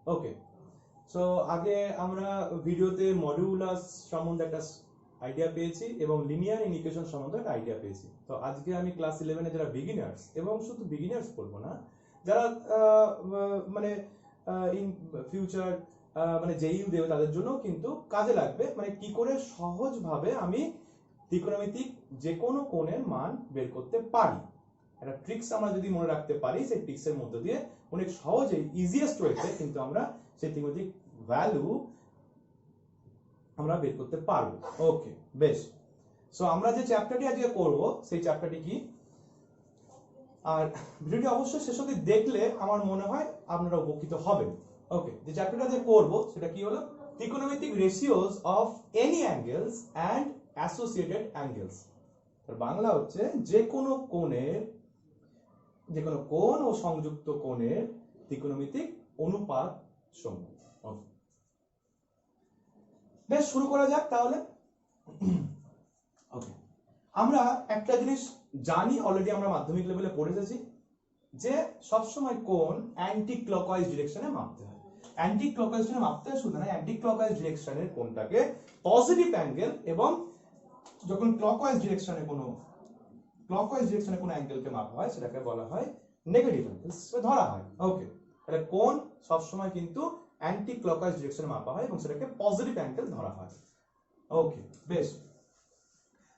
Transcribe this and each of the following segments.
ওকে, so আগে আমরা ভিডিওতে মডিউলাস সম্বন্ধে একটা আইডিয়া পেয়েছি এবং লিনিয়ার ইকুয়েশন সম্বন্ধে একটা আইডিয়া পেয়েছি। তো আজকে আমি ক্লাস 11 এ যারা বিগিনার্স, এবং শুধু বিগিনার্স বলবো না, যারা মানে ইন ফিউচার মানে জেইউ দেবে তাদের জন্য কিন্তু কাজে লাগবে, মানে কি করে সহজভাবে আমি ত্রিকোণমিতিক যে কোনো কোণের মান বের করতে পারি। একটা ট্রিক্স আমরা যদি মনে রাখতে পারি, সেই ট্রিক্সের মধ্যে দিয়ে অনেক সহজেই ইজিয়েস্ট ওয়েতে কিন্তু আমরা সেই ত্রিকোণমিতিক ভ্যালু আমরা বের করতে পারবো। ওকে, বেশ। সো আমরা যে চ্যাপ্টারটি আজকে করব সেই চ্যাপ্টারটি কি, আর ভিডিওটি অবশ্যই শেষ অবধি দেখলে আমার মনে হয় আপনারা উপকৃত হবেন। ওকে, যে চ্যাপ্টারটা যে করব সেটা কি হলো, ত্রিকোণমিতিক ratios of any angles and associated angles. তার বাংলা হচ্ছে যে কোনো কোণ ও সংযুক্ত কোণের ত্রিকোণমিতিক অনুপাত সমূহ। বেশ, শুরু করা যাক তাহলে। ওকে, আমরা একটা জিনিস জানি, অলরেডি আমরা মাধ্যমিক লেভেলে পড়ে এসেছি, যে সবসময় কোণ অ্যান্টি ক্লকওয়াইজ ডিরেকশনে মাপতে হয়। অ্যান্টি ক্লকওয়াইজ ডিরেকশনে মাপতে হয় শুধু না, অ্যান্টি ক্লকওয়াইজ ডিরেকশনের কোণটাকে পজিটিভ অ্যাঙ্গেল, এবং যখন ক্লকওয়াইজ ডিরেকশনে কোনো অ্যাঙ্গেলকে মাপা হয় সেটাকে বলা হয় নেগেটিভ অ্যাঙ্গেল ধরা হয়। ওকে, তাহলে কোণ সবসময় কিন্তু অ্যান্টি ক্লকওয়াইজ ডিরেকশনে মাপা হয় এবং সেটাকে পজিটিভ অ্যাঙ্গেল ধরা হয়। ওকে, বেশ।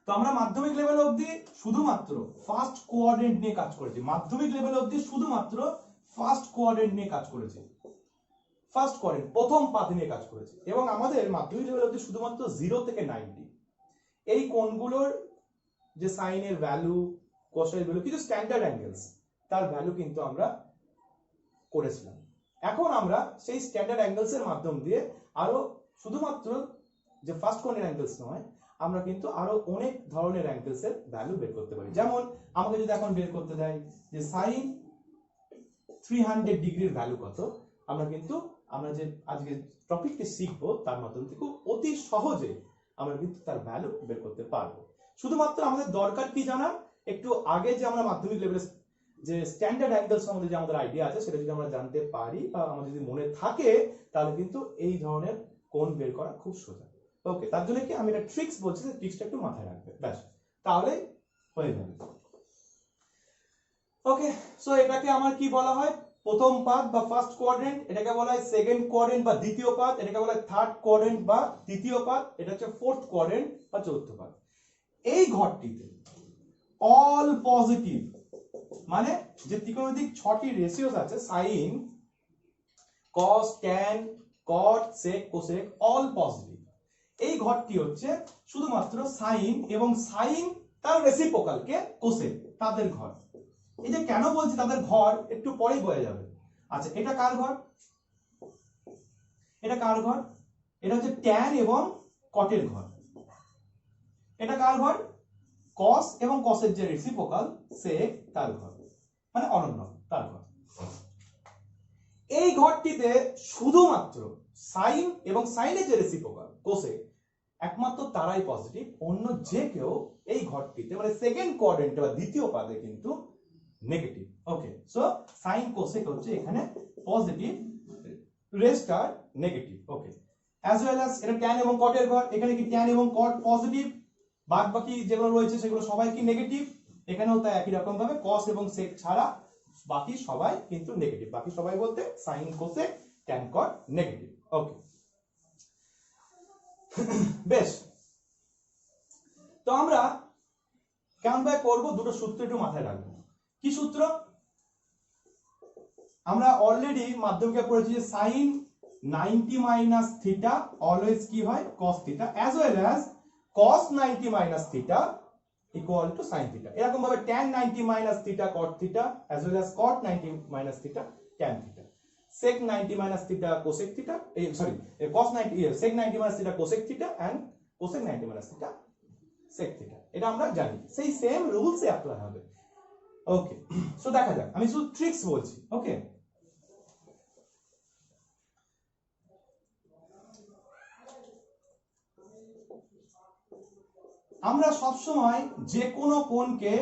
তো আমরা মাধ্যমিক লেভেল অবধি শুধুমাত্র ফার্স্ট কোঅর্ডিনেট নিয়ে কাজ করেছি। মাধ্যমিক লেভেল অবধি শুধুমাত্র ফার্স্ট কোঅর্ডিনেট নিয়ে কাজ করেছি, ফার্স্ট কোঅর্ডিনেট প্রথম পাত নিয়ে কাজ করেছি, এবং আমাদের মাধ্যমিক লেভেল অবধি শুধুমাত্র 0 থেকে 90 এই কোণগুলোর যে সাইনের ভ্যালু, কোসাইনের ভ্যালু, কিছু স্ট্যান্ডার্ড অ্যাঙ্গেলস, তার ভ্যালু কিন্তু আমরা করেছিলাম। এখন আমরা সেই স্ট্যান্ডার্ড অ্যাঙ্গেলস এর মাধ্যম দিয়ে আরো শুধুমাত্র যে ফার্স্ট কোণের অ্যাঙ্গেলস নয়, আমরা কিন্তু আরো অনেক ধরনের অ্যাঙ্গেলস এর ভ্যালু বের করতে পারি। যেমন আমাকে যদি এখন বের করতে দেয় যে সাইন 300 ডিগ্রির ভ্যালু কত, আমরা যে আজকে টপিকটি শিখবো তার মাধ্যম থেকে অতি সহজে আমরা কিন্তু তার ভ্যালু বের করতে পারবো। শুধুমাত্র আমাদের দরকার কি জানা, একটু আগে যে আমরা মাধ্যমিক লেভেলে যে স্ট্যান্ডার্ড অ্যাঙ্গেল সম্বন্ধে যে আমাদের আইডিয়া আছে সেটা যদি আমরা জানতে পারি বা আমাদের যদি মনে থাকে, তাহলে কিন্তু এই ধরনের কোণ বের করা খুব সোজা। ওকে, তার জন্য কি আমি একটা ট্রিক্স বলছি, ট্রিক্সটা একটু মাথায় রাখবে, ব্যাস, তাহলে হয়ে যাবে। ওকে, সো এটাকে আমার কি বলা হয়, প্রথম পাত বা ফার্স্ট কোয়াড্রেন্ট, এটাকে বলা হয় সেকেন্ড কোয়াড্রেন্ট বা দ্বিতীয় পাত, এটাকে বলা হয় থার্ড কোয়াড্রেন্ট বা তৃতীয় পাত, এটা হচ্ছে ফোর্থ কোয়াড্রেন্ট বা চতুর্থ পাত। এই ঘরটিতে অল পজিটিভ, মানে যে ত্রিকোণমিতিক 6টি রেশিওস আছে, সাইন, কস, ট্যান, কট, সেক, কোসেক, অল পজিটিভ। এই ঘরটি হচ্ছে শুধুমাত্র সাইন এবং সাইন তার রেসিপ্রোকালকে কোসেক, তাদের ঘর। এই যে কেন বলছি তাদের ঘর, একটু পরেই বোঝা যাবে। আচ্ছা, এটা কার ঘর? এটা কার ঘর? এটা হচ্ছে ট্যান এবং কটের ঘর। এটা কার ঘর? কস এবং কসের যে রেসিপ্রোকাল সেক, তার ঘর, মানে অনন্য, তার ঘর। এই ঘরটিতে শুধুমাত্র সাইন এবং সাইনের যে রেসিপ্রোকাল কোসেক, একমাত্র তারাই পজিটিভ, অন্য যে কেউ এই ঘরটিতে মানে সেকেন্ড কোয়াড্রেন্টে বা দ্বিতীয় পাদে কিন্তু নেগেটিভ। ওকে, সো সাইন কোসেক হচ্ছে এখানে পজিটিভ, রেস্ট আর নেগেটিভ। ওকে, অ্যাজ ওয়েল অ্যাজ এটা ট্যান এবং কটের ঘর, এখানে কি ট্যান এবং কট পজিটিভ, বাদ বাকি যেগুলো রয়েছে সেগুলো সবাই কি নেগেটিভ। এখানেও তাই একই রকম ভাবে কস এবং সেক ছাড়া বাকি সবাই কিন্তু নেগেটিভ। বাকি সবাই বলতে সাইন, কোসেক, ট্যান, কট নেগেটিভ। ওকে, বেশ। তো আমরা কেমন ভাবে করবো, দুটো সূত্র একটু মাথায় রাখবো। কি সূত্র? আমরা অলরেডি মাধ্যমিকে পড়েছি যে সাইন 90 মাইনাস থিটা অলওয়েজ কি হয়, cos theta, as well as cos 90 minus theta equal to sine theta. এরকম ভাবে tan 90 minus theta cot theta, as well as cot 90 minus theta tan theta, sec 90 minus theta cosec theta, cos 90 sec 90 minus theta cosec theta and cosec 90 minus theta sec theta। এটা আমরা জানি, সেই same rules এ apply হবে। ওকে, so দেখা যাক, আমি শুধু tricks বলছি। ওকে, আমরা সব সময় যে কোনো কোণকে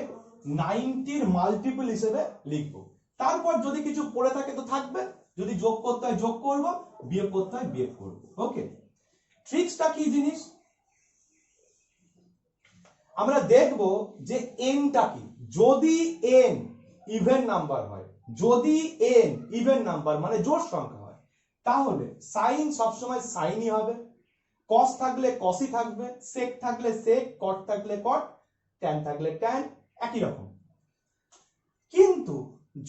90 এর মাল্টিপল হিসেবে লিখব, তারপর যদি কিছু পড়ে থাকে তো থাকবে, যদি যোগ করতে হয় যোগ করব, বিয়োগ করতে হয় বিয়োগ করব। ওকে, ট্রিক্সটা কি জিনিস আমরা দেখব যে এনটা কি। যদি এন ইভেন নাম্বার হয়, যদি এন ইভেন নাম্বার মানে জোড় সংখ্যা হয়, তাহলে সাইন সবসময় সাইনই হবে, কস থাকলে কসই থাকবে, সেক থাকলে সেক, কট থাকলে কট, ট্যান থাকলে ট্যান, একই রকম। কিন্তু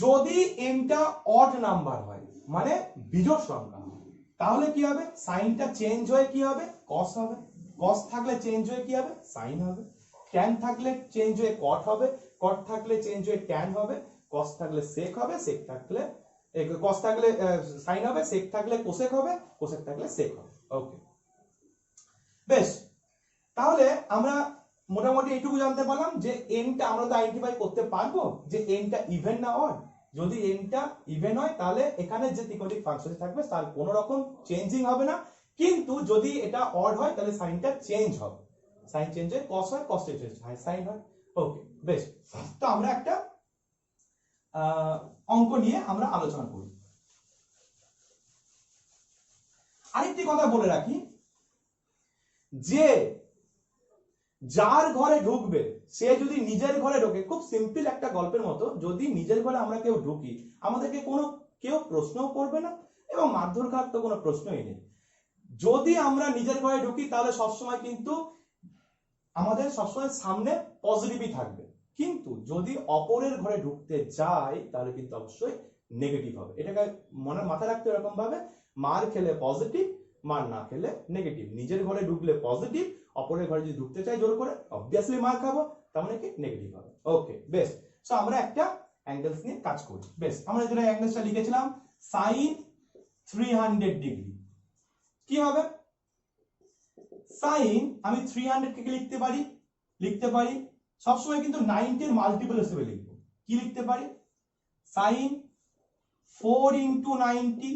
যদি এনটা অড নাম্বার হয় মানে বিজোড় সংখ্যা হয়, তাহলে কি হবে, সাইনটা চেঞ্জ হয়ে কি হবে, কস হবে, কস থাকলে চেঞ্জ হয়ে কি হবে, সাইন হবে, ট্যান থাকলে চেঞ্জ হয়ে কট হবে, কট থাকলে চেঞ্জ হয়ে ট্যান হবে, কস থাকলে সেক হবে, সেক থাকলে কস থাকলে সাইন হবে, সেক থাকলে কোসেক হবে, কোসেক থাকলে সেক হবে। ওকে, বেশ, তাহলে আমরা মোটামুটি এইটুকু জানতে পারলাম যে এনটা আমরা তো আইডেন্টিফাই করতে পারবো যে এনটা ইভেন না অড। যদি এনটা ইভেন হয় তাহলে এখানে যে ত্রিকোণমিতিক ফাংশন থাকবে তার কোনো রকম চেঞ্জিং হবে না, কিন্তু যদি এটা অড হয় তাহলে সাইনটা চেঞ্জ হবে, সাইন চেঞ্জ হয়, কস হয়, কস চেঞ্জ হয়, সাইন হয়। ওকে, বেশ, তো আমরা একটা অঙ্ক নিয়ে আমরা আলোচনা করি। আরেকটি কথা বলে রাখি যে যার ঘরে ঢুকবে সে যদি নিজের ঘরে ঢোকে, খুব সিম্পল একটা গল্পের মতো, যদি নিজের ঘরে আমরা কেউ ঢুকি আমাদেরকে কোনো কেউ প্রশ্নও করবে না এবং মারধর খাওয়ার তো কোনো প্রশ্নই নেই। যদি আমরা নিজের ঘরে ঢুকি তাহলে সবসময় কিন্তু আমাদের সবসময় সামনে পজিটিভই থাকবে, কিন্তু যদি অপরের ঘরে ঢুকতে যাই তাহলে কিন্তু অবশ্যই নেগেটিভ হবে। এটাকে মনে মাথায় রাখতে এরকম ভাবে, মার খেলে পজিটিভ, মার না খেলে নেগেটিভ। নিজের ঘরে ঢুকলে পজিটিভ, অপরের ঘরে যদি ঢুকতে চাই জোর করে অবভিয়াসলি মার খাবো, তার মানে কি নেগেটিভ হবে। ওকে, বেশ, সো আমরা একটা অ্যাঙ্গেলস নিয়ে কাজ করি। বেশ, আমরা যেটা অ্যাঙ্গেলসটা লিখেছিলাম sin 300 ডিগ্রি, কি হবে, সাইন আমি 300 কে লিখতে পারি সবসময় কিন্তু 90 এর মাল্টিপল হিসেবে লিখব। কি লিখতে পারি, সাইন 4 ইন্টু 90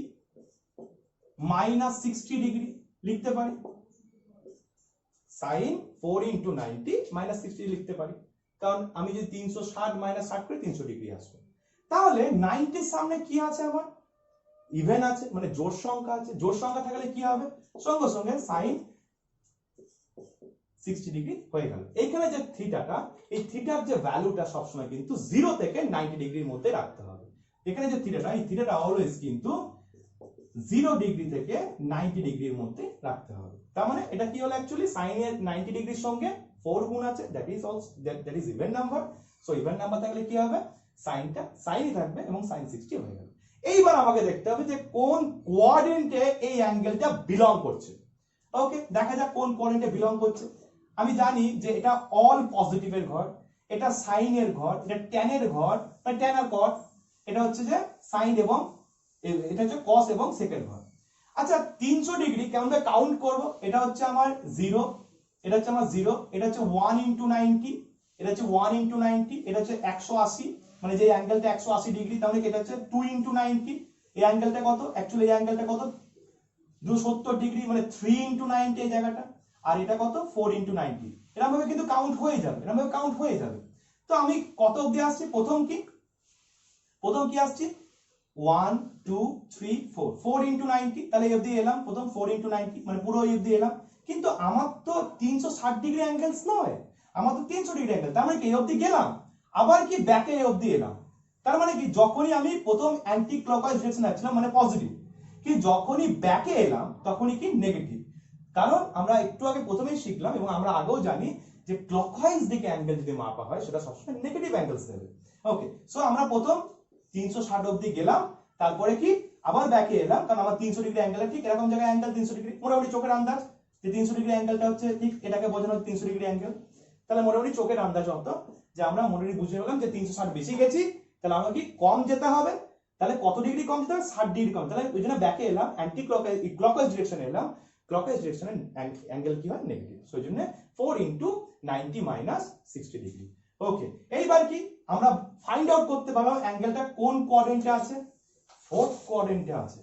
মাইনাস 60 ডিগ্রি লিখতে পারি, সাইন 4 ইন্টু 90 মাইনাস 60 লিখতে পারি, কারণ আমি যদি 360 মাইনাস 60 করে 300 ডিগ্রি আসবে। তাহলে 90 এর সামনে কি আছে, আমার ইভেন আছে মানে জোড় সংখ্যা আছে, জোড় সংখ্যা থাকলে কি হবে, সঙ্গে সঙ্গে সাইন 60 ডিগ্রি হয়ে গেল। এইখানে যে থিটাটা, এই থিটার যে ভ্যালুটা সবসময় কিন্তু 0 থেকে 90 ডিগ্রির মধ্যে রাখতে হবে। এখানে যে থিটাটা, এই থিটাটা অলওয়েজ কিন্তু 0 ডিগ্রি থেকে 90 ডিগ্রির মধ্যে রাখতে হবে। তার মানে এটা কি হলো, অ্যাকচুয়ালি সাইন এর 90 ডিগ্রির সঙ্গে 4 গুণ আছে, that is also that is even number. So even number থাকলে কি হবে, সাইনটা সাইনই থাকবে এবং সাইন 60 হয়ে গেল। এইবার আমাকে দেখতে হবে যে কোন কোঅর্ডিনেটে এই অ্যাঙ্গেলটা বিলং করছে। ওকে, দেখা যাক কোন কোঅর্ডিনেটে বিলং করছে। আমি জানি যে এটা অল পজিটিভের ঘর, এটা সাইন এর ঘর, এটা ট্যান এর ঘর, মানে ট্যান আর কট, এটা হচ্ছে যে সাইন এবং এটা হচ্ছে কস এবং সেকেন্ড ঘর। আচ্ছা 300 ডিগ্রি কেমন ভাবে কাউন্ট করব, এটা হচ্ছে আমার 0, এটা হচ্ছে আমার 0, এটা হচ্ছে 1 ইনটু 90, এটা হচ্ছে 1 ইনটু 90, এটা হচ্ছে 180, মানে যে অ্যাঙ্গেলটা 180 ডিগ্রি, তাহলে এটা হচ্ছে 2 ইনটু 90, এই অ্যাঙ্গেলটা কত, অ্যাকচুয়ালি এই অ্যাঙ্গেলটা কত 270 ডিগ্রি, মানে 3 ইনটু 90 এই জায়গাটা, আর এটা কত 4 ইনটু 90। এরকম ভাবে কিন্তু কাউন্ট হয়ে যাবে, এরকম ভাবে কাউন্ট হয়ে যাবে। তো আমি কত অবধি আসছি, প্রথম কি আসছি 1 2 3 4, 4 ইনটু 90, তাহলে এই অবধি এলাম, প্রথম 4 ইনটু 90 মানে পুরো এই অবধি এলাম। কিন্তু আমার তো 360 ডিগ্রি অ্যাঙ্গেলস নয়, আমার তো 300 ডিগ্রি অ্যাঙ্গেল, তার মানে কি এই অবধি গেলাম, আবার কি ব্যাকে এই অবধি এলাম। তার মানে কি যখনই আমি প্রথম অ্যান্টি ক্লকওয়াইজ ডিরেকশনে আসছিলাম মানে পজিটিভ, কি যখনই ব্যাকে এলাম তখনই কি নেগেটিভ। কারণ আমরা একটু আগে প্রথমেই শিখলাম এবং আমরা আগেও জানি যে ক্লকওয়াইজ দিকে অ্যাঙ্গেল যদি মাপা হয় সেটা সবসময় নেগেটিভ অ্যাঙ্গেলস দেবে। ওকে, সো আমরা প্রথম 360 অবধি গেলাম, তারপরে কি আবার ব্যাকে এলাম, কারণ আমার 300 ডিগ্রি অ্যাঙ্গেল ঠিক এরকম জায়গায় অ্যাঙ্গেল 300 ডিগ্রি, মোটামুটি চোখের আন্দাজ যে 300 ডিগ্রি অ্যাঙ্গেলটা হচ্ছে ঠিক এটাকে বোঝানো 300 ডিগ্রি অ্যাঙ্গেল। তাহলে মোটামুটি চোখের আন্দাজ মতো যে আমরা মোটামুটি বুঝে গেলাম যে 360 বেশি গেছি, তাহলে আমাকে কি কম যেতে হবে, তাহলে কত ডিগ্রি কম যেতে হবে, 60 ডিগ্রি কম। তাহলে ওই জন্য ব্যাকে এলাম, অ্যান্টি ক্লকওয়াইজ ডিরেকশনে এলাম, ক্লকওয়াইজ ডিরেকশনে অ্যাঙ্গেল কি হয় নেগেটিভ, সো এই জন্য 4 ইনটু 90 মাইনাস 60 ডিগ্রি। ওকে, এইবার কি আমরা ফাইন্ড আউট করতে পারলাম অ্যাঙ্গেলটা কোন কোঅর্ডিনেটে আছে, ফোর্থ কোঅর্ডিনেটে আছে।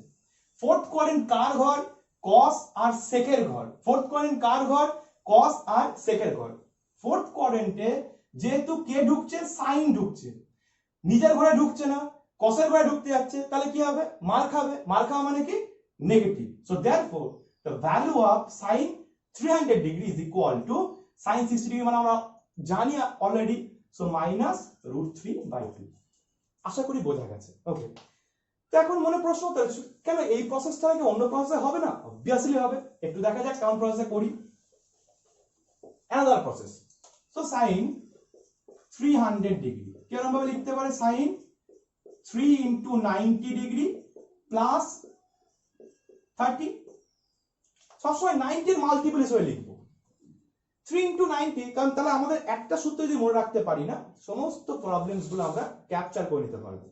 ফোর্থ কোঅর্ডিনেট কার ঘর, কস আর সেকের ঘর। ফোর্থ কোঅর্ডিনেট কার ঘর, কস আর সেকের ঘর। ফোর্থ কোঅর্ডিনেটে যেহেতু কে ঢুকছে, সাইন ঢুকছে, নিজের ঘরে ঢুকছে না, কসের ঘরে ঢুকতে যাচ্ছে, তাহলে কি হবে? মার খাবে। মার খাওয়া মানে কি? Negative. So therefore the value of sin 300 degree is equal to sin 60 degree মানে আমরা জানি অলরেডি, সো মাইনাস √3/2। আশা করি বোঝা গেছে। ওকে, তো এখন মনে প্রশ্ন হতে কেন এই প্রসেসটা কি অন্য প্রসেসে হবে না? অবভিয়াসলি হবে। একটু দেখা যাক কেমন প্রসেসে করি। Another process. So sin 300 degree কিরকম ভাবে লিখতে পারে? sin 3 into 90 degree plus 30। সবসময় 90 এর মাল্টিপল হিসেবে লিখবো 3 into 90, কারণ তাহলে আমাদের একটা সূত্র যদি মনে রাখতে পারি না, সমস্ত প্রবলেমস গুলো আমরা ক্যাপচার করে নিতে পারবো।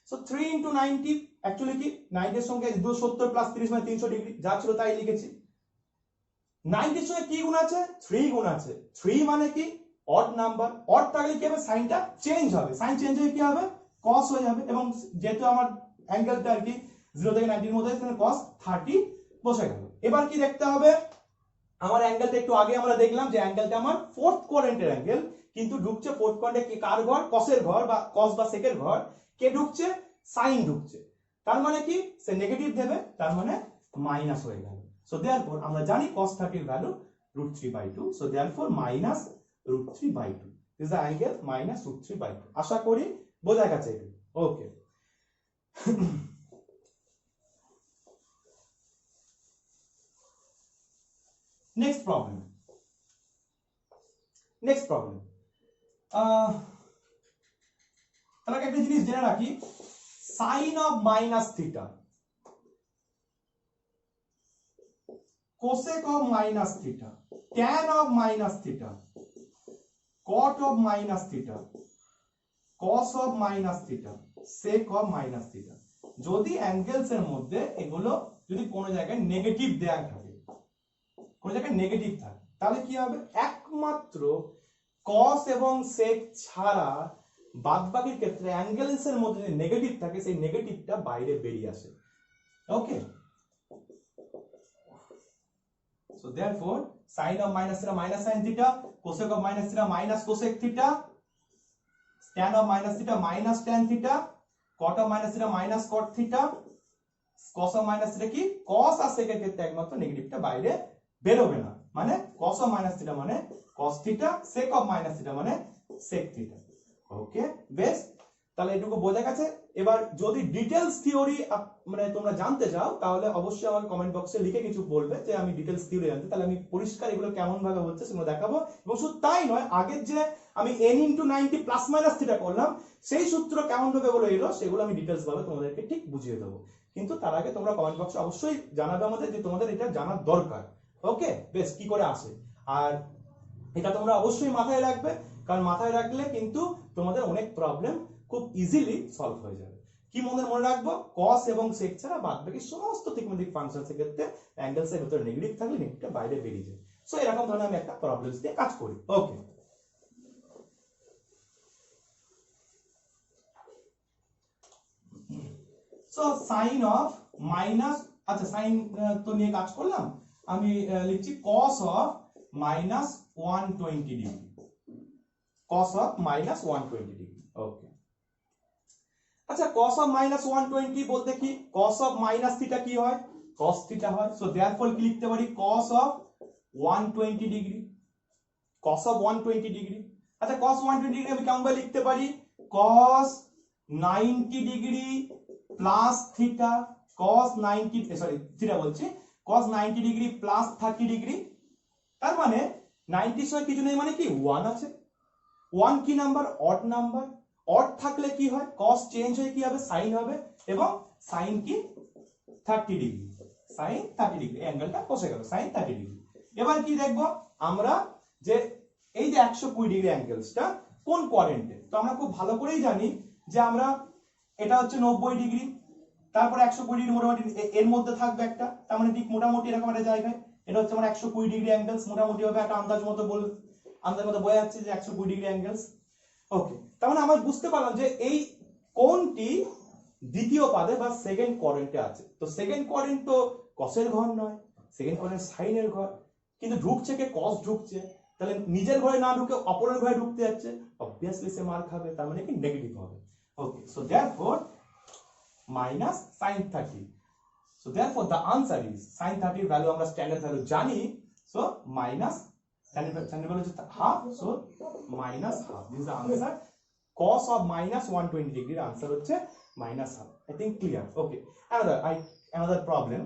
সো 3 into 90 অ্যাকচুয়ালি কি 90 এর সঙ্গে 270 প্লাস 30 মানে 300 ডিগ্রি, যা ছিল তাই লিখেছি। 90 এর সঙ্গে কি গুণ আছে? 3 গুণ আছে। 3 মানে কি? Odd number. অড থাকলে কি হবে? সাইনটা চেঞ্জ হবে। সাইন চেঞ্জ হয়ে কি হবে? cos হয়ে যাবে। এবং যেহেতু আমার অ্যাঙ্গেলটা আর কি 0 থেকে 90 এর মধ্যে, তাহলে cos 30 বসে গেল। এবার কি দেখতে হবে? আমার অ্যাঙ্গেলটা একটু আগে আমরা দেখলাম যে অ্যাঙ্গেলটা আমার ফোর্থ কোয়াড্রেন্টের অ্যাঙ্গেল, কিন্তু ঢুকছে ফোর্থ কোয়াড্রেন্টে কি কার ঘর? কসের ঘর বা cos বা সেকের ঘর। কে ঢুকছে? সাইন ঢুকছে। তার মানে কি? সে নেগেটিভ দেবে, তার মানে মাইনাস হয়ে গেল। সো দেয়ারফর আমরা জানি cos 30 এর value √3/2। So therefore minus √3/2 is the angle minus √3/2। আশা করি বোঝা গেছে। Okay, next problem. তাহলে একটা জিনিস জেনে রাখি, sine of minus theta, cosec of minus theta, tan of minus theta, cot of minus theta, cos of minus theta, sec of minus theta, যদি অ্যাঙ্গেলস এর মধ্যে এগুলো যদি কোনো জায়গায় নেগেটিভ দেয়া থাকে, কোনো জায়গায় নেগেটিভ থাকে, তাহলে কি হবে? একমাত্র কস এবং সেক ছাড়া বাদবাকির ক্ষেত্রে অ্যাঙ্গেলস এর মধ্যে যে নেগেটিভ থাকে, সেই নেগেটিভটা বাইরে বেরিয়ে আসে। ওকে, so therefore sin of minus theta minus sin theta, cosec of minus theta minus cosec theta, tan of minus theta minus tan theta, cot of minus theta minus cot theta, cos of minus theta কি? cos আর sec এর ক্ষেত্রে একমাত্র নেগেটিভটা বাইরে বেরোবে না, মানে cos of minus theta মানে cos theta, sec of minus theta মানে sec theta। ওকে, বেশ, তাহলে এটুকু বোঝা গেছে। এবার যদি ডিটেইলস থিওরি মানে তোমরা জানতে চাও, তাহলে অবশ্যই আমাকে কমেন্ট বক্সে লিখে কিছু বলবে যে আমি ডিটেইলস থিওরি জানতে, তাহলে আমি পরিষ্কার এগুলো কেমন ভাবে হচ্ছে সেগুলো দেখাবো। এবং শুধু তাই নয়, আগের যে আমি n * 90 প্লাস মাইনাস থিটা করলাম, সেই সূত্র কেমন ভাবে বলে এলো, সেগুলো আমি ডিটেইলস ভাবে তোমাদেরকে ঠিক বুঝিয়ে দেবো। কিন্তু তার আগে তোমরা কমেন্ট বক্সে অবশ্যই জানাবে আমাদের যে তোমাদের এটা জানার দরকার। ওকে, বেশ, কি করে আসে, আর এটা তোমরা অবশ্যই মাথায় রাখবে, কারণ মাথায় রাখলে কিন্তু তোমাদের অনেক প্রবলেম খুব ইজিলি সলভ হয়ে যাবে। কি মনে রাখবো? cos এবং sec ছাড়া বাদবাকি সমস্ত ত্রিকোণমিতিক ফাংশনস এর ক্ষেত্রে অ্যাঙ্গেলস এর ভিতরে নেগেটিভ থাকলে নেগেটিভটা বাইরে বেরিয়ে যায়। সো এরকম ধরনের আমি একটা প্রবলেমস দিয়ে কাজ করি। Okay, so sine of minus, আচ্ছা সাইন তো নিয়ে কাজ করলাম, আমি লিখছি cos of minus 120 degree, cos of minus 120 degree. Okay, আচ্ছা cos অফ মাইনাস 120 বলতে কি? cos অফ মাইনাস থিটা কি হয়? cos থিটা হয়। সো देयरफॉर কি লিখতে পারি? cos of 120 degree, cos of 120 degree. আচ্ছা cos 120 ডিগ্রি আমি কেমন ভাবে লিখতে পারি? cos 90 degree plus theta, cos 90 sorry theta বলছি, cos 90 ডিগ্রি প্লাস 30 ডিগ্রি। তার মানে 90 এর সঙ্গে কিছু নেই মানে কি 1 আছে। 1 কি নাম্বার? Odd number. অড থাকলে কি হয়? cos চেঞ্জ হয়ে কি হবে? sin হবে, এবং sin কি 30 ডিগ্রি, sin 30 ডিগ্রি, অ্যাঙ্গেলটা বসে গেল sin 30 ডিগ্রি। এবার কি দেখবো আমরা, যে এই যে 120 ডিগ্রি অ্যাঙ্গেলসটা কোন কোয়াড্রেন্টে? তো আমরা খুব ভালো করেই জানি যে আমরা এটা হচ্ছে 90 ডিগ্রি, তারপরে 120 ডিগ্রি মোটামুটি এর মধ্যে থাকবে একটা, তার মানে ঠিক মোটামুটি এরকম একটা জায়গায় এটা হচ্ছে আমার 120 ডিগ্রি অ্যাঙ্গেলস, মোটামুটি হবে একটা আন্দাজ মতো বোঝা যাচ্ছে যে 120 ডিগ্রি অ্যাঙ্গেলস। ওকে, তার মানে আমরা বুঝতে পারলাম যে এই কোণটি দ্বিতীয় পাদে বা সেকেন্ড কোয়াড্রেন্টে আছে। তো সেকেন্ড কোয়াড্রেন্ট তো কসের ঘর নয়, সেকেন্ড কোয়াড্রেন্ট সাইনের ঘর, কিন্তু ঢুকছে কে? কস ঢুকছে, তাহলে নিজের ঘরে না ঢুকে অপরের ঘরে ঢুকতে যাচ্ছে, অবভিয়াসলি সে মার খাবে, তার মানে কি নেগেটিভ হবে। ওকে, so therefore minus sin 30. So therefore the answer is sin 30 এর value আমরা standard value জানি, so minus standard value is half, so minus half. This is the answer. Cos of minus 120 degree answer হচ্ছে minus half. I think clear. Okay, another problem.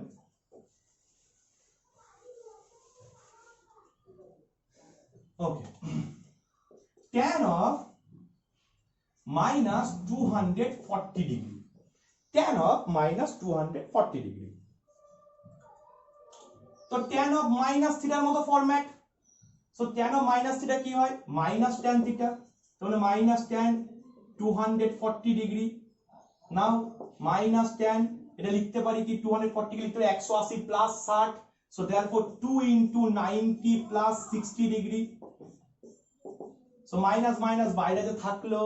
Okay, tan of minus 240 degree, tan of minus 240 degree. তো tan of minus theta এর মতো format, so tan of minus theta কি হয়, minus tan theta, তাহলে minus tan 240 degree. নাও minus tan এটা লিখতে পারি কি 240 কে লিখতে পারি 180 plus 60, so therefore 2 into 90 plus 60 degree, so minus minus বাইরে যে থাকলো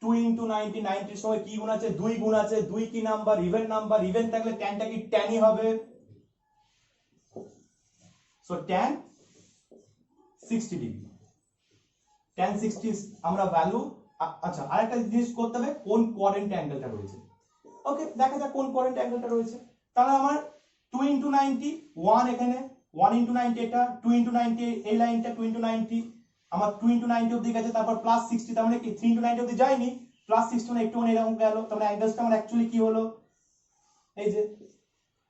2 into 90, 90 এর সময় কি গুণ আছে, 2 গুণ আছে, 2 কি নাম্বার, ইভেন নাম্বার, ইভেন থাকলে tanটা কি tanই হবে, so tan 60 ডিগ্রি, tan 60 আমরা ভ্যালু। আচ্ছা আরেকটা জিনিস করতে হবে, কোন কোয়াড্রেন্ট অ্যাঙ্গেলটা রয়েছে। ওকে, দেখা যাক কোন কোয়াড্রেন্ট অ্যাঙ্গেলটা রয়েছে। তাহলে আমার 2 into 90 1 এখানে, 1 into 90 এটা, 2 into 90 এই লাইনটা 2 into 90 আমার 2 into 90 অবধি গেছে, তারপর প্লাস 60, তার মানে কি 3 into 90 অবধি যায়নি, প্লাস 60 মানে একটু মানে এরকম গেল, তার মানে অ্যাঙ্গেলসটা আমার অ্যাকচুয়ালি কি হলো, এই যে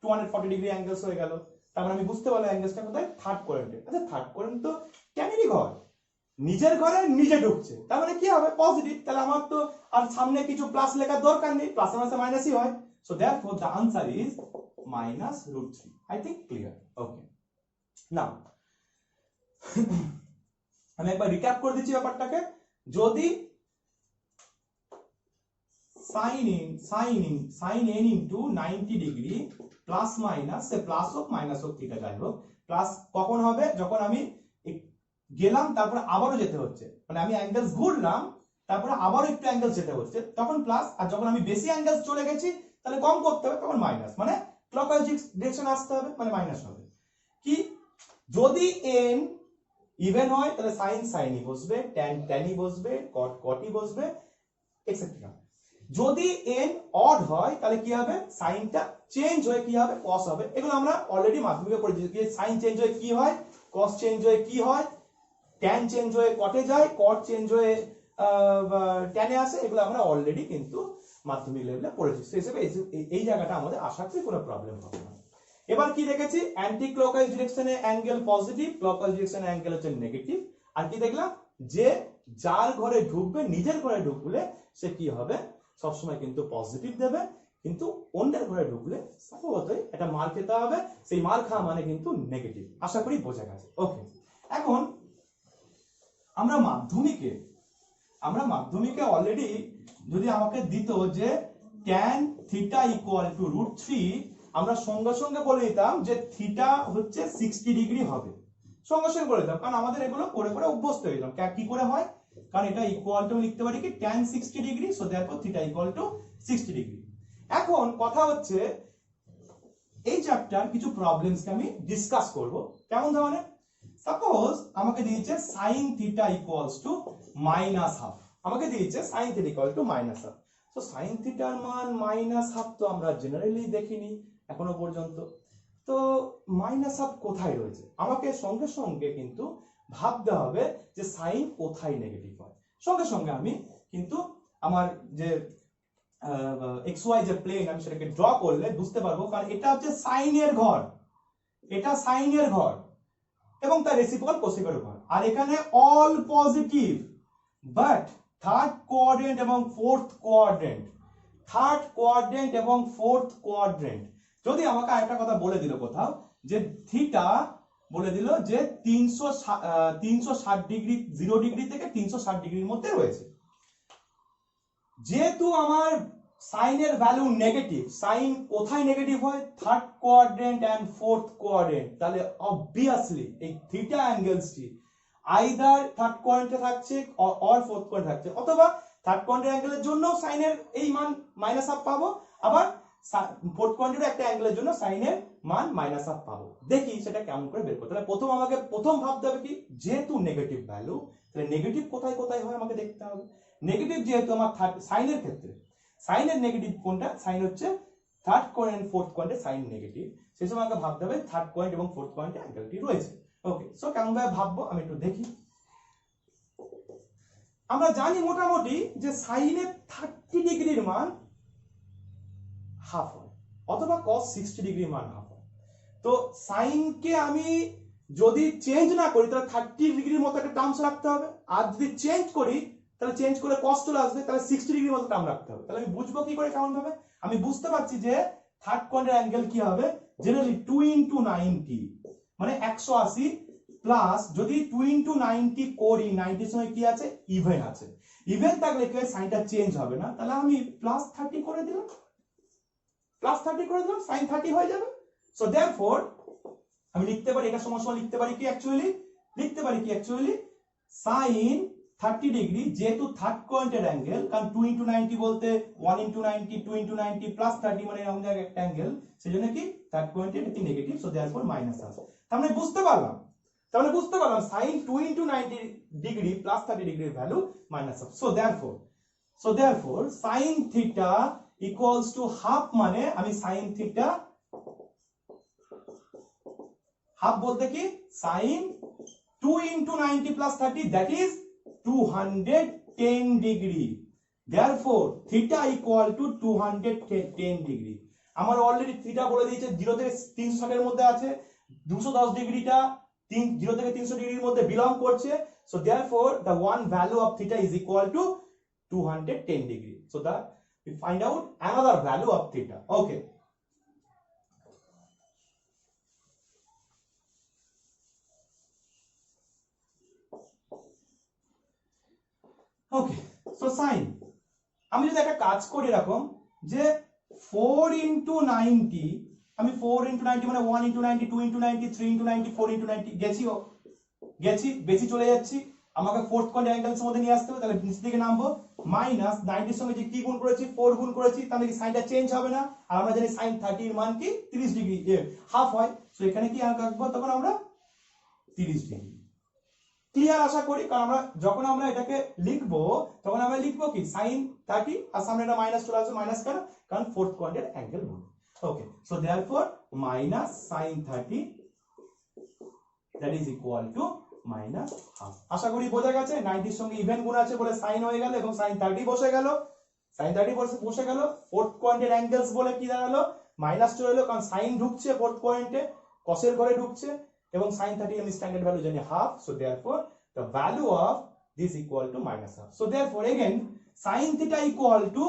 240 ডিগ্রি অ্যাঙ্গেলস হয়ে গেল। তার মানে আমি বুঝতে পারলাম অ্যাঙ্গেলসটা কোথায়, থার্ড কোয়াড্রেন্টে। আচ্ছা থার্ড কোয়াড্রেন্ট তো ট্যানেরই ঘর, নিজের ঘরে নিজে ঢুকছে, তার মানে কি হবে পজিটিভ, তাহলে আমার তো আর সামনে কিছু প্লাস লেখার দরকার নেই, প্লাস মাইনাসে মাইনাসই হয়, so therefore the answer is minus root 3. I think clear. Okay, now আমি একবার রিক্যাপ করে দিচ্ছি ব্যাপারটাকে। যদি sin n into 90 degree plus minus, সে প্লাস হোক মাইনাস হোক থিটা যাই হোক, প্লাস কখন হবে, যখন আমি গেলাম তারপরে আবারও যেতে হচ্ছে, মানে আমি অ্যাঙ্গেলস ঘুরলাম তারপরে আবারও একটু অ্যাঙ্গেলস যেতে হচ্ছে, তখন প্লাস, আর যখন আমি বেশি অ্যাঙ্গেলস চলে গেছি তাহলে কম করতে হবে, তখন মাইনাস, মানে ক্লকওয়াইজ ডিরেকশন আসতে হবে, মানে মাইনাস হবে। কি যদি n ইভেন হয় তাহলে sin sin বসবে, tan tan বসবে, cot cot বসবে, এটসেট্রা। যদি n অড হয় তাহলে কি হবে, সাইনটা চেঞ্জ হয়ে কি হবে, cos হবে। এগুলো আমরা অলরেডি মাধ্যমিকে পড়েছি, সাইন চেঞ্জ হয়ে কি হয়, cos চেঞ্জ হয়ে কি হয়, tan চেঞ্জ হয়ে কটে যায়, cot চেঞ্জ হয়ে ট্যানে আসে, এগুলো আমরা অলরেডি কিন্তু মাধ্যমিক লেভেলে পড়েছি, সেই হিসেবে এই জায়গাটা আমাদের আশা করি কোনো প্রবলেম হবে না। এবার কি দেখেছি, অ্যান্টি ক্লকওয়াইজ ডিরেকশনে অ্যাঙ্গেল পজিটিভ, ক্লকওয়াইজ ডিরেকশনে অ্যাঙ্গেল হচ্ছে নেগেটিভ। আর কি দেখলাম, যে যার ঘরে ঢুকবে, নিজের ঘরে ঢুকলে সে কি হবে, সবসময় কিন্তু পজিটিভ দেবে, কিন্তু অন্যের ঘরে ঢুকলে স্বভাবতই একটা মার খেতে হবে, সেই মার খাওয়া মানে কিন্তু নেগেটিভ। আশা করি বোঝা গেছে। ওকে, এখন আমরা মাধ্যমিকে অলরেডি যদি আমাকে দিত যে tan থিটা ইকুয়াল টু √3, আমরা সঙ্গে সঙ্গে বলে দিতাম যে থিটা হচ্ছে 60 ডিগ্রি হবে, সঙ্গে সঙ্গে বলে দিতাম, কারণ আমাদের এগুলো করে করে অভ্যস্ত হয়ে গেলাম। কি করে হয়, কারণ এটা ইকুয়াল টু লিখতে পারি কি tan 60 degree, so therefore theta equal two 60 degree. এখন কথা হচ্ছে এই চ্যাপ্টার কিছু প্রবলেমসকে আমি ডিসকাস করব। কেমন ধরনের, সাপোজ আমাকে দিয়েছে sin থিটা ইকুয়ালস টু -½ আমাকে দিয়েছে sin থিটা ইকুয়াল টু -½ তো sin থিটার মান -½ তো আমরা জেনারেলি দেখিনি এখনো পর্যন্ত, তো -½ কোথায় রয়েছে, আমাকে সঙ্গে সঙ্গে কিন্তু ভাবতে হবে যে সাইন কোথায় নেগেটিভ হয়। সঙ্গে সঙ্গে আমি কিন্তু আমার যে xy যে প্লেন আমি সেটাকে ড্র করলে বুঝতে পারবো, কারণ এটা হচ্ছে সাইনের ঘর, এটা সাইনের ঘর এবং তার রেসিপ্রোকাল কোসেকের ঘর, আর এখানে all positive, but third quadrant এবং ফোর্থ কোয়াড্রেন্ট, যদি আমাকে আরেকটা কথা বলে দিল কোথাও যে থিটা বলে দিল যে 360 ডিগ্রি, 0 ডিগ্রি থেকে 360 ডিগ্রির মধ্যে রয়েছে, যেহেতু আমার সাইনের ভ্যালু নেগেটিভ, সাইন কোথায় নেগেটিভ হয়, third quadrant and fourth quadrant, তাহলে অবভিয়াসলি এই থিটা অ্যাঙ্গেলসটি আইদার থার্ড কোয়াড্রেন্টে থাকছে অর ফোর্থ কোয়াড্রেন্টে থাকছে, অথবা থার্ড কোয়াড্রেন্ট অ্যাঙ্গেলের জন্য সাইনের এই মান -½ পাবো, আবার ফোর্থ কোয়াড্রেন্টের একটা অ্যাঙ্গেলের জন্য সাইনের মান -½ পাবো। দেখি সেটা কেমন করে বের করতে। তাহলে প্রথম ভাবতে হবে কি, যেহেতু নেগেটিভ ভ্যালু, তাহলে নেগেটিভ কোথায় কোথায় হয় আমাকে দেখতে হবে। নেগেটিভ যেহেতু আমার সাইনের ক্ষেত্রে, সাইনের নেগেটিভ কোনটা, সাইন হচ্ছে থার্ড কোয়ার্ড এন্ড ফোর্থ কোয়ার্ডে সাইন নেগেটিভ, সেই সময় আমাকে ভাবতে হবে থার্ড কোয়ার্ড এবং ফোর্থ কোয়ার্ডে অ্যাঙ্গেলটি রয়েছে। ওকে, সো কেমন ভাবে ভাববো আমি একটু দেখি। আমরা জানি মোটামুটি যে সাইনের 30 ডিগ্রির মান হাফ হয় অথবা cos 60 ডিগ্রির মান হাফ হয়। তো সাইনকে আমি যদি চেঞ্জ না করি তাহলে 30 ডিগ্রির মতো একটা টার্মস রাখতে হবে, আর যদি চেঞ্জ করি তাহলে চেঞ্জ করে cos চলে আসবে, তাহলে 60 ডিগ্রির মতো টার্ম রাখতে হবে। তাহলে আমি বুঝবো কি করে কেমন ভাবে, আমি বুঝতে পারছি যে থার্ড কোয়ার্ডের অ্যাঙ্গেল কি হবে, জেনারেলি 2 into 90 মানে 180 প্লাস যদি 2 into 90 করি, 90 সময় কি আছে, ইভেন আছে, ইভেন থাকলে কি সাইনটা চেঞ্জ হবে না, তাহলে আমি প্লাস 30 করে দিলাম, প্লাস 30 করে দিলাম, সাইন 30 হয়ে যাবে। সো देयरफॉर আমি লিখতে পারি, এটা সমান সমান লিখতে পারি কি অ্যাকচুয়ালি, লিখতে পারি কি অ্যাকচুয়ালি সাইন 30 ডিগ্রি, যেহেতু থার্ড কোয়ার্ডের অ্যাঙ্গেল, কারণ 2 into 90 বলতে 1 into 90 2 into 90 প্লাস 30 মানে এরকম জায়গায় একটা অ্যাঙ্গেল, সেজন্য কি থার্ড কোয়ার্ডের এটি নেগেটিভ, সো देयरफॉर মাইনাস আসে। তার মানে বুঝতে পারলাম সাইন 2 into 90 ডিগ্রি প্লাস 30 ডিগ্রির value minus half. So therefore sine theta equals to half, মানে আমি সাইন থিটা হাফ বলতে কি sine 2 into 90 plus 30 that is 210 degree, therefore theta equal to 210 degree. আমার অলরেডি থিটা বলে দিয়েছে 0 থেকে 360 এর মধ্যে আছে, 210 ডিগ্রিটা 0 থেকে 300 ডিগ্রির মধ্যে বিলং করছে, so therefore the one value of theta is equal to 210 degree, so that we find out another value of theta. Okay, okay, so sine আমি যদি একটা কাজ করি এরকম যে 4 into 90, আমি 4 into 90 মানে 1 into 90 2 into 90 3 into 90 4 into 90 গেছি বেশি চলে যাচ্ছি, আমাকে ফোর্থ কোয়ার্ড অ্যাঙ্গেলস মধ্যে নিয়ে আসতে হবে, তাহলে নিচ থেকে নামবো, মাইনাস 90 এর সঙ্গে যে কি গুণ করেছি 4 গুণ করেছি, তাহলে কি সাইনটা চেঞ্জ হবে না, আর আমরা জানি সাইন 30 এর মান কি 30 ডিগ্রি হাফ হয়, সো এখানে কি আঁকবো তখন আমরা 30 ডিগ্রি। ক্লিয়ার আশা করি, কারণ আমরা যখন আমরা এটাকে লিখবো তখন আমরা লিখবো কি সাইন 30 আর সামনে এটা মাইনাস চলে আসবে, মাইনাস কেন, কারণ ফোর্থ কোয়ার্ডের অ্যাঙ্গেল বলে। Okay, so therefore minus sine 30 that is equal to minus half. আশা করি বোঝা গেছে, 90 এর সঙ্গে ইভেন গুণ আছে বলে সাইন হয়ে গেল এবং সাইন 30 বসে গেল, সাইন 30 বসে গেল, ফোর্থ কোয়ার্ডের অ্যাঙ্গেলস বলে কি দাঁড়ালো, মাইনাস চলে এলো, কারণ সাইন ঢুকছে ফোর্থ কোয়ার্ডে, কসের ঘরে ঢুকছে, এবং sin 30 আমি স্ট্যান্ডার্ড ভ্যালু জানি half, so therefore the value of this equal to minus half. So therefore again sin theta equal to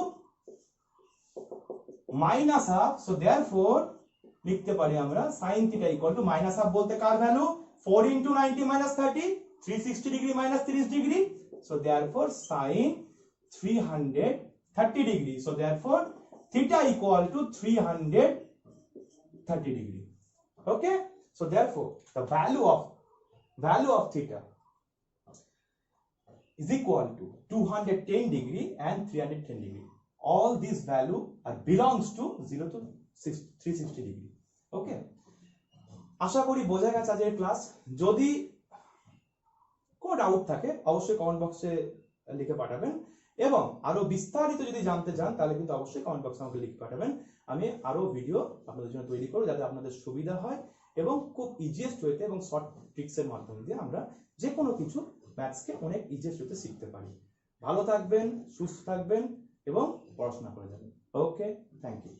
minus half, so therefore লিখতে পারি আমরা sin theta equal to minus half বলতে কার ভ্যালু, 4 into 90 minus 30 360 degree minus 30 degree, so therefore sin 330 degree, so therefore theta equal to 330 degree. Okay, so therefore the value of theta is equal to 210 degree and 310 degree. All these value are belongs to 0 to 360 degree. Okay, আশা করি বোঝা গেছে আজকের class. যদি কোনো doubt থাকে অবশ্যই comment বক্সে লিখে পাঠাবেন, এবং আরো বিস্তারিত যদি জানতে চান তাহলে কিন্তু অবশ্যই কমেন্ট বক্সে আমাকে লিখে পাঠাবেন, আমি আরো ভিডিও আপনাদের জন্য তৈরি করব যাতে আপনাদের সুবিধা হয় এবং খুব ইজিয়েস্ট ওয়েতে এবং শর্ট ট্রিক্সের মাধ্যমে দিয়ে আমরা যে কোনো কিছু ম্যাথসকে অনেক ইজিয়েস্ট ওয়েতে শিখতে পারি। ভালো থাকবেন, সুস্থ থাকবেন এবং পড়াশোনা করে যাবেন। ওকে, থ্যাংক ইউ।